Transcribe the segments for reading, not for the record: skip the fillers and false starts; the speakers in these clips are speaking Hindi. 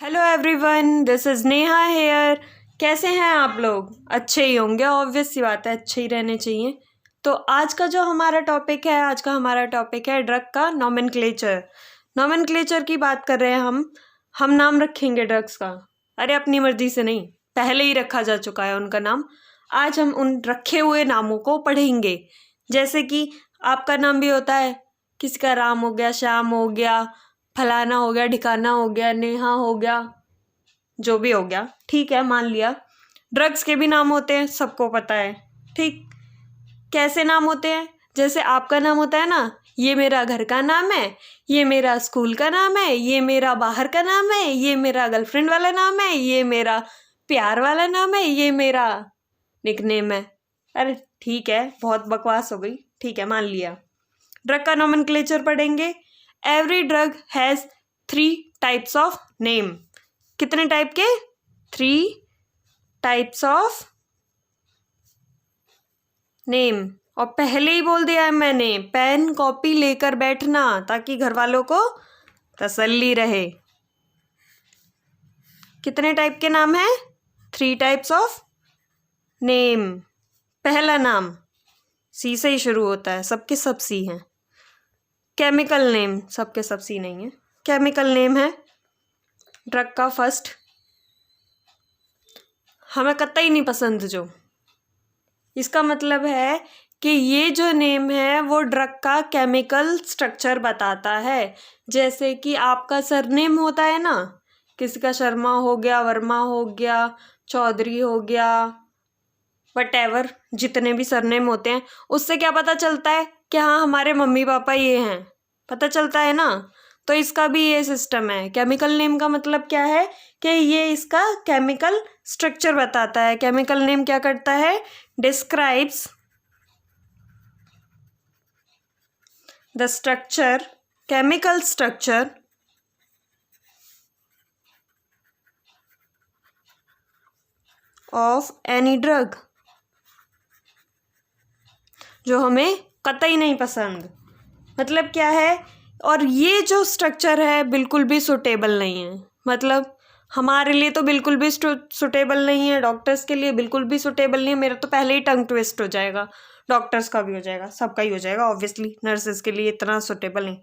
Hello everyone, this is Neha here. कैसे हैं आप लोग? अच्छे ही होंगे, ऑब्वियस सी बात है, अच्छे ही रहने चाहिए। तो आज का हमारा टॉपिक है ड्रग का नॉमेनक्लेचर। नॉमेनक्लेचर की बात कर रहे हैं हम नाम रखेंगे ड्रग्स का। अरे अपनी मर्जी से नहीं, पहले ही रखा जा चुका है उनका नाम। आज हम उन रखे हुए नामों को पढ़ेंगे। जैसे कि आपका नाम भी होता है, किसी का राम हो गया, श्याम हो गया, फलाना हो गया, ढिकाना हो गया, नेहा हो गया, जो भी हो गया, ठीक है, मान लिया। ड्रग्स के भी नाम होते हैं, सबको पता है। ठीक, कैसे नाम होते हैं? जैसे आपका नाम होता है ना, ये मेरा घर का नाम है, ये मेरा स्कूल का नाम है, ये मेरा बाहर का नाम है, ये मेरा गर्लफ्रेंड वाला नाम है, ये मेरा प्यार वाला नाम है, ये मेरा निकनेम है। अरे ठीक है, बहुत बकवास हो गई, ठीक है, मान लिया। ड्रग का नॉमेनक्लेचर पढ़ेंगे। Every drug has 3 types of name. कितने टाइप के? 3 टाइप्स ऑफ नेम। और पहले ही बोल दिया है मैंने, पेन कॉपी लेकर बैठना ताकि घर वालों को तसल्ली रहे। कितने टाइप के नाम है? 3 टाइप्स ऑफ नेम। पहला नाम सी से ही शुरू होता है, सबके सब सी हैं। केमिकल नेम, सबके सब सी नहीं है। केमिकल नेम है ड्रग का फर्स्ट, हमें कतई नहीं पसंद जो। इसका मतलब है कि ये जो नेम है वो ड्रग का केमिकल स्ट्रक्चर बताता है। जैसे कि आपका सरनेम होता है ना, किसी का शर्मा हो गया, वर्मा हो गया, चौधरी हो गया, वटेवर, जितने भी सरनेम होते हैं, उससे क्या पता चलता है कि हाँ हमारे मम्मी पापा ये हैं, पता चलता है ना। तो इसका भी ये सिस्टम है। केमिकल नेम का मतलब क्या है कि ये इसका केमिकल स्ट्रक्चर बताता है। केमिकल नेम क्या करता है? Describes the structure, chemical structure of any drug, जो हमें कतई नहीं पसंद। मतलब क्या है? और ये जो स्ट्रक्चर है बिल्कुल भी सुटेबल नहीं है। मतलब हमारे लिए तो बिल्कुल भी सुटेबल नहीं है, डॉक्टर्स के लिए बिल्कुल भी सुटेबल नहीं है। मेरा तो पहले ही टंग ट्विस्ट हो जाएगा, डॉक्टर्स का भी हो जाएगा, सबका ही हो जाएगा ऑब्वियसली। नर्सेस के लिए इतना सुटेबल नहीं।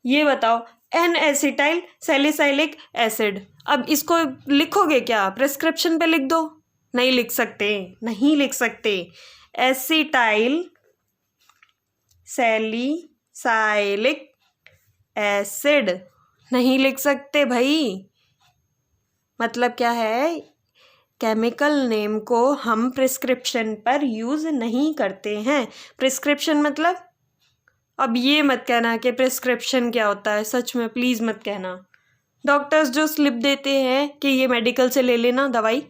ये बताओ, एन एसिटाइल सैलिसाइलिक एसिड, अब इसको लिखोगे क्या? प्रिस्क्रिप्शन पे लिख दो? नहीं लिख सकते, नहीं लिख सकते। एसिटाइल सैलिसाइलिक एसिड नहीं लिख सकते भाई। मतलब क्या है? केमिकल नेम को हम प्रिस्क्रिप्शन पर यूज़ नहीं करते हैं। प्रिस्क्रिप्शन मतलब, अब ये मत कहना कि प्रिस्क्रिप्शन क्या होता है, सच में प्लीज़ मत कहना। डॉक्टर्स जो स्लिप देते हैं कि ये मेडिकल से ले लेना दवाई,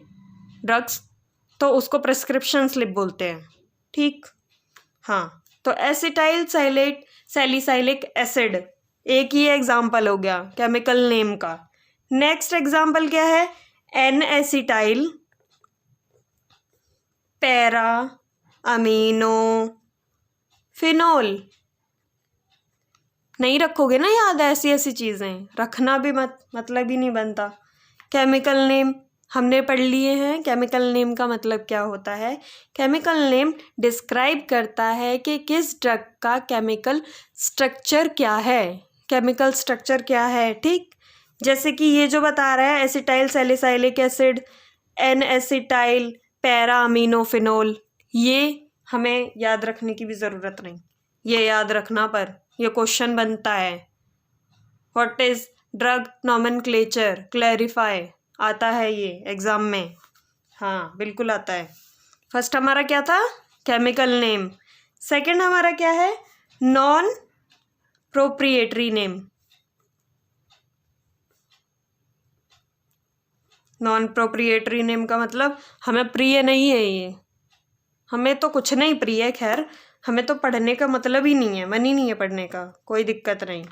ड्रग्स, तो उसको प्रिस्क्रिप्शन स्लिप बोलते हैं। ठीक, हाँ। तो एसिटाइल सैलिसाइलिक एसिड एक ही एग्जाम्पल हो गया केमिकल नेम का। नेक्स्ट एग्जाम्पल क्या है? N acetyl para amino phenol. नहीं रखोगे ना याद ऐसी ऐसी चीज़ें, रखना भी मत, मतलब ही नहीं बनता। केमिकल नेम हमने पढ़ लिए हैं। केमिकल नेम का मतलब क्या होता है? केमिकल नेम डिस्क्राइब करता है कि किस ड्रग का केमिकल स्ट्रक्चर क्या है, केमिकल स्ट्रक्चर क्या है। ठीक, जैसे कि ये जो बता रहा है acetyl salicylic acid, N acetyl para aminophenol, ये हमें याद रखने की भी ज़रूरत नहीं। ये याद रखना पर ये क्वेश्चन बनता है। What is drug nomenclature, clarify, आता है ये एग्ज़ाम में। हाँ बिल्कुल आता है। फर्स्ट हमारा क्या था? Chemical name. सेकंड हमारा क्या है? Non proprietary name. Non proprietary name का मतलब हमें प्रिय नहीं है ये, हमें तो कुछ नहीं प्रिय है। खैर, हमें तो पढ़ने का मतलब ही नहीं है, मन ही नहीं है पढ़ने का, कोई दिक्कत नहीं।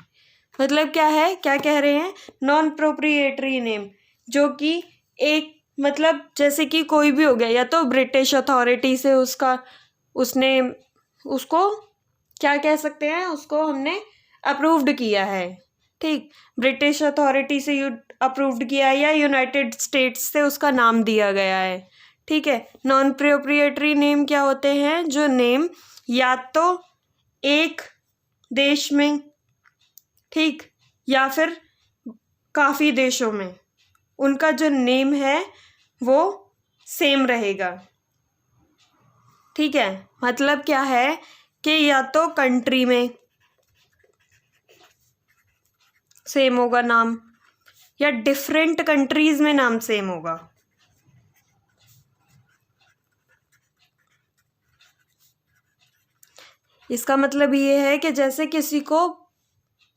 मतलब क्या है, क्या कह रहे हैं? नॉन प्रोप्रिएटरी नेम, जो कि एक, मतलब जैसे कि कोई भी हो गया, या तो ब्रिटिश अथॉरिटी से उसने उसको क्या कह सकते हैं, उसको हमने अप्रूव्ड किया है, ठीक, ब्रिटिश अथॉरिटी से अप्रूव्ड किया या यूनाइटेड स्टेट्स से उसका नाम दिया गया है। ठीक है, नॉन प्रोप्रिएटरी नेम क्या होते हैं? जो नेम या तो एक देश में, ठीक, या फिर काफ़ी देशों में उनका जो नेम है वो सेम रहेगा। ठीक है, मतलब क्या है कि या तो कंट्री में सेम होगा नाम या डिफरेंट कंट्रीज में नाम सेम होगा। इसका मतलब ये है कि जैसे किसी को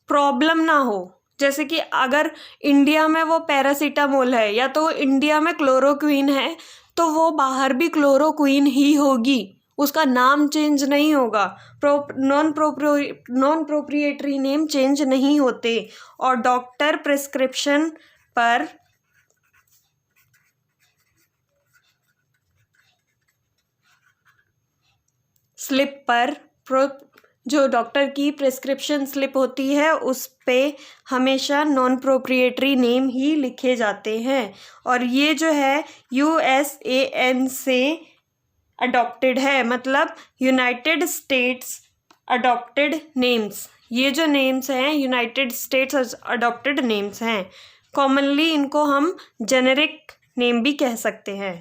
प्रॉब्लम ना हो, जैसे कि अगर इंडिया में वो पैरासीटामोल है या तो इंडिया में क्लोरोक्वीन है तो वो बाहर भी क्लोरोक्वीन ही होगी, उसका नाम चेंज नहीं होगा। नॉन प्रोप्रिएटरी नेम चेंज नहीं होते। और डॉक्टर प्रिस्क्रिप्शन पर स्लिप पर जो डॉक्टर की प्रिस्क्रिप्शन स्लिप होती है उस पे हमेशा नॉन प्रोप्रिएटरी नेम ही लिखे जाते हैं। और ये जो है USAN से अडॉप्टेड है, मतलब यूनाइटेड स्टेट्स अडॉप्टेड नेम्स। ये जो नेम्स हैं यूनाइटेड स्टेट्स अडॉप्टेड नेम्स हैं। कॉमनली इनको हम जेनेरिक नेम भी कह सकते हैं।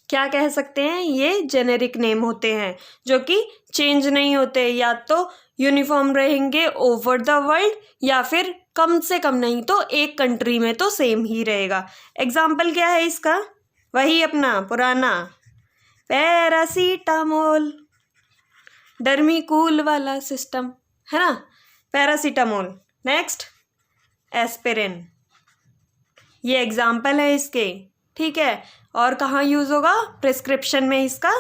क्या कह सकते हैं? ये जेनेरिक नेम होते हैं जो कि चेंज नहीं होते, या तो यूनिफॉर्म रहेंगे ओवर द वर्ल्ड या फिर कम से कम नहीं तो एक कंट्री में तो सेम ही रहेगा। एग्जाम्पल क्या है इसका? वही अपना पुराना पैरासीटामोल, डर्मीकूल वाला सिस्टम है ना, पैरासीटामोल। नेक्स्ट एस्पिरिन, ये एग्जाम्पल है इसके। ठीक है, और कहाँ यूज़ होगा? प्रिस्क्रिप्शन में इसका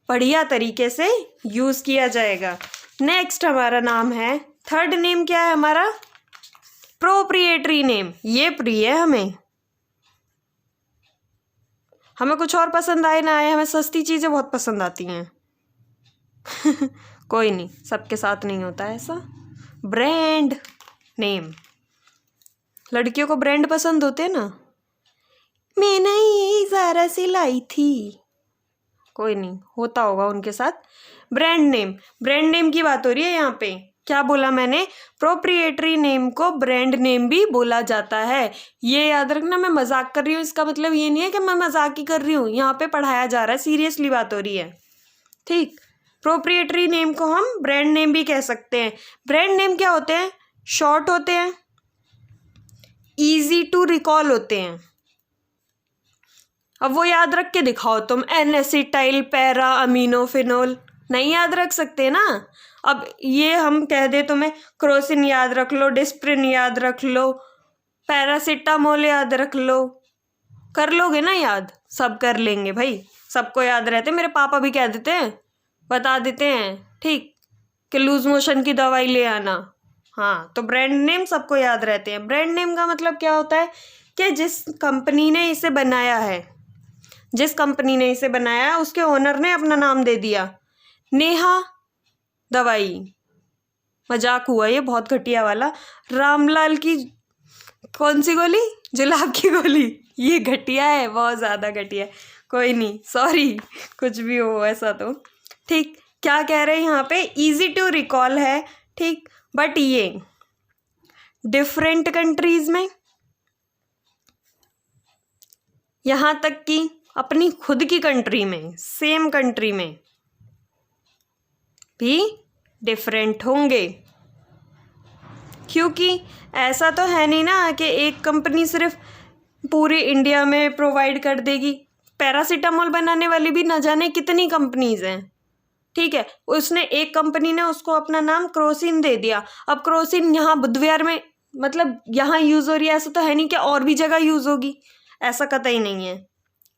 बढ़िया तरीके से यूज़ किया जाएगा। नेक्स्ट हमारा नाम है, थर्ड नेम क्या है हमारा? Proprietary name. ये प्रिय है हमें कुछ और पसंद आए ना आए, हमें सस्ती चीज़ें बहुत पसंद आती हैं। कोई नहीं, सबके साथ नहीं होता ऐसा। ब्रांड नेम, लड़कियों को ब्रांड पसंद होते हैं ना। मैंने ये ज़ारा से लाई थी, कोई नहीं, होता होगा उनके साथ। ब्रांड नेम, ब्रांड नेम की बात हो रही है यहाँ पे। क्या बोला मैंने? प्रोप्रिएटरी नेम को ब्रांड नेम भी बोला जाता है। ये याद रखना, मैं मजाक कर रही हूँ, इसका मतलब ये नहीं है कि मैं मजाक ही कर रही हूँ। यहाँ पे पढ़ाया जा रहा है, सीरियसली बात हो रही है। ठीक, प्रोप्रिएटरी नेम को हम ब्रांड नेम भी कह सकते हैं। ब्रांड नेम क्या होते हैं? शॉर्ट होते हैं, ईजी टू रिकॉल होते हैं। अब वो याद रख के दिखाओ तुम, एन-एसिटाइल पैरा अमीनोफिनोल, नहीं याद रख सकते ना। अब ये हम कह दे तुम्हें क्रोसिन याद रख लो, डिस्प्रिन याद रख लो, पैरासीटामोल याद रख लो, कर लोगे ना याद? सब कर लेंगे भाई, सबको याद रहते। मेरे पापा भी कह देते हैं, बता देते हैं, ठीक, कि लूज मोशन की दवाई ले आना। हाँ, तो ब्रांड नेम सबको याद रहते हैं। ब्रांड नेम का मतलब क्या होता है कि जिस कंपनी ने इसे बनाया है, जिस कंपनी ने इसे बनाया उसके ओनर ने अपना नाम दे दिया। नेहा दवाई, मजाक हुआ ये बहुत घटिया वाला। रामलाल की कौन सी गोली? जुलाब की गोली, ये घटिया है, बहुत ज़्यादा घटिया है। कोई नहीं, सॉरी, कुछ भी हो ऐसा तो। ठीक, क्या कह रहे हैं यहाँ पे? इजी टू रिकॉल है, ठीक, बट ये डिफरेंट कंट्रीज में, यहाँ तक कि अपनी खुद की कंट्री में, सेम कंट्री में भी डिफरेंट होंगे। क्योंकि ऐसा तो है नहीं ना कि एक कंपनी सिर्फ पूरे इंडिया में प्रोवाइड कर देगी। पैरासीटामोल बनाने वाली भी न जाने कितनी कंपनीज हैं। ठीक है, उसने एक कंपनी ने उसको अपना नाम क्रोसिन दे दिया। अब क्रोसिन यहाँ बुधवार में, मतलब यहाँ यूज़ हो रही है, ऐसा तो है नहीं कि और भी जगह यूज़ होगी, ऐसा कतई नहीं है।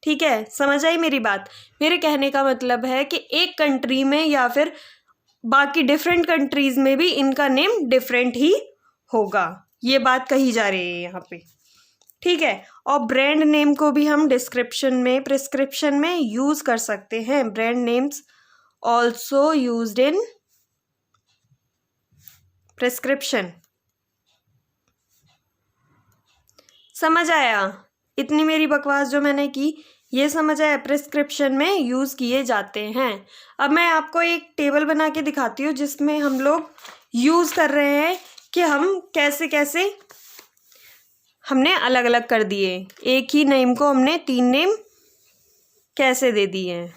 ठीक है, समझ आई मेरी बात? मेरे कहने का मतलब है कि एक कंट्री में या फिर बाकी डिफरेंट कंट्रीज में भी इनका नेम डिफरेंट ही होगा, ये बात कही जा रही है यहाँ पे। ठीक है, और ब्रांड नेम को भी हम डिस्क्रिप्शन में, प्रिस्क्रिप्शन में यूज़ कर सकते हैं। Brand names also used in prescription. समझ आया? इतनी मेरी बकवास जो मैंने की ये समझ आया, प्रिस्क्रिप्शन में यूज़ किए जाते हैं। अब मैं आपको एक टेबल बना के दिखाती हूँ जिसमें हम लोग यूज़ कर रहे हैं कि हम कैसे कैसे हमने अलग अलग कर दिए, एक ही नेम को हमने 3 नेम कैसे दे दिए हैं।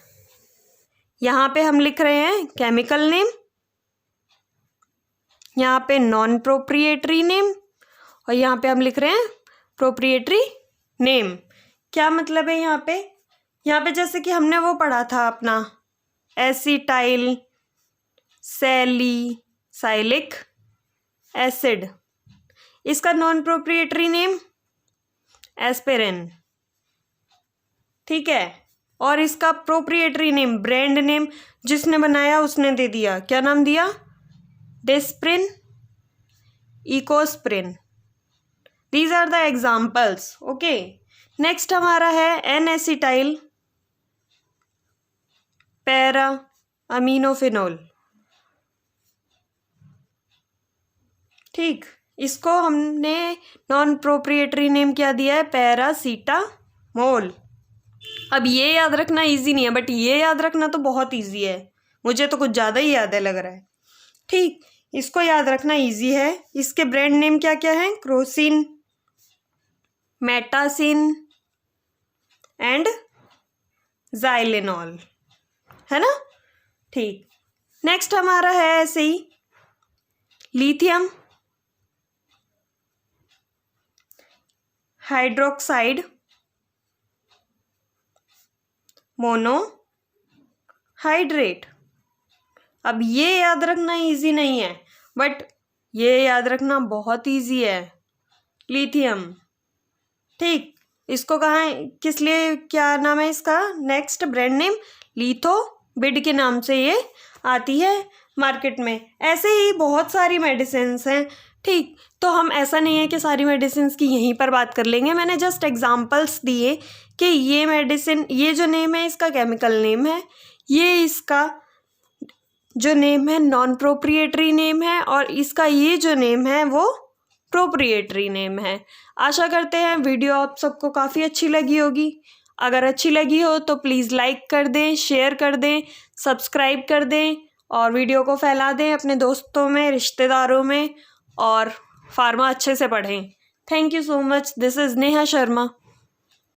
यहाँ पे हम लिख रहे हैं केमिकल नेम, यहाँ पे नॉन प्रोप्रिएटरी नेम, और यहाँ पे हम लिख रहे हैं प्रोप्रिएटरी नेम। क्या मतलब है यहाँ पे जैसे कि हमने वो पढ़ा था अपना एसिटाइल सैलिसाइलिक एसिड, इसका नॉन प्रोप्रिएटरी नेम एस्पिरिन, ठीक है। और इसका प्रोप्रिएटरी नेम, ब्रांड नेम जिसने बनाया उसने दे दिया, क्या नाम दिया? Disprin, Ecosprin. These are the examples, okay. Next हमारा है एन एसिटाइल पैरा अमीनोफिनोल, ठीक। इसको हमने नॉन प्रोप्रिएटरी नेम क्या दिया है? पैरासीटामोल। अब ये याद रखना इजी नहीं है, बट ये याद रखना तो बहुत इजी है, मुझे तो कुछ ज़्यादा ही याद है लग रहा है, ठीक। इसको याद रखना इजी है। इसके ब्रांड नेम क्या क्या है? क्रोसिन, मेटासिन एंड जाइलेनॉल, है ना, ठीक। नेक्स्ट हमारा है ऐसे ही लिथियम हाइड्रोक्साइड मोनोहाइड्रेट। अब ये याद रखना इजी नहीं है, बट ये याद रखना बहुत इजी है, लिथियम, ठीक। इसको कहाँ, किस लिए, क्या नाम है इसका? नेक्स्ट ब्रांड नेम लिथोबिड के नाम से ये आती है मार्केट में। ऐसे ही बहुत सारी मेडिसिन्स हैं, ठीक। तो हम ऐसा नहीं है कि सारी मेडिसिन्स की यहीं पर बात कर लेंगे, मैंने जस्ट एग्जांपल्स दिए कि ये मेडिसिन, ये जो नेम है इसका केमिकल नेम है, ये इसका जो नेम है नॉन प्रोप्रिएटरी नेम है, और इसका ये जो नेम है वो प्रोप्रिएटरी नेम है। आशा करते हैं वीडियो आप सबको काफ़ी अच्छी लगी होगी। अगर अच्छी लगी हो तो प्लीज़ लाइक कर दें, शेयर कर दें, सब्सक्राइब कर दें, और वीडियो को फैला दें अपने दोस्तों में, रिश्तेदारों में, और फार्मा अच्छे से पढ़ें। Thank you so much. This is Neha Sharma.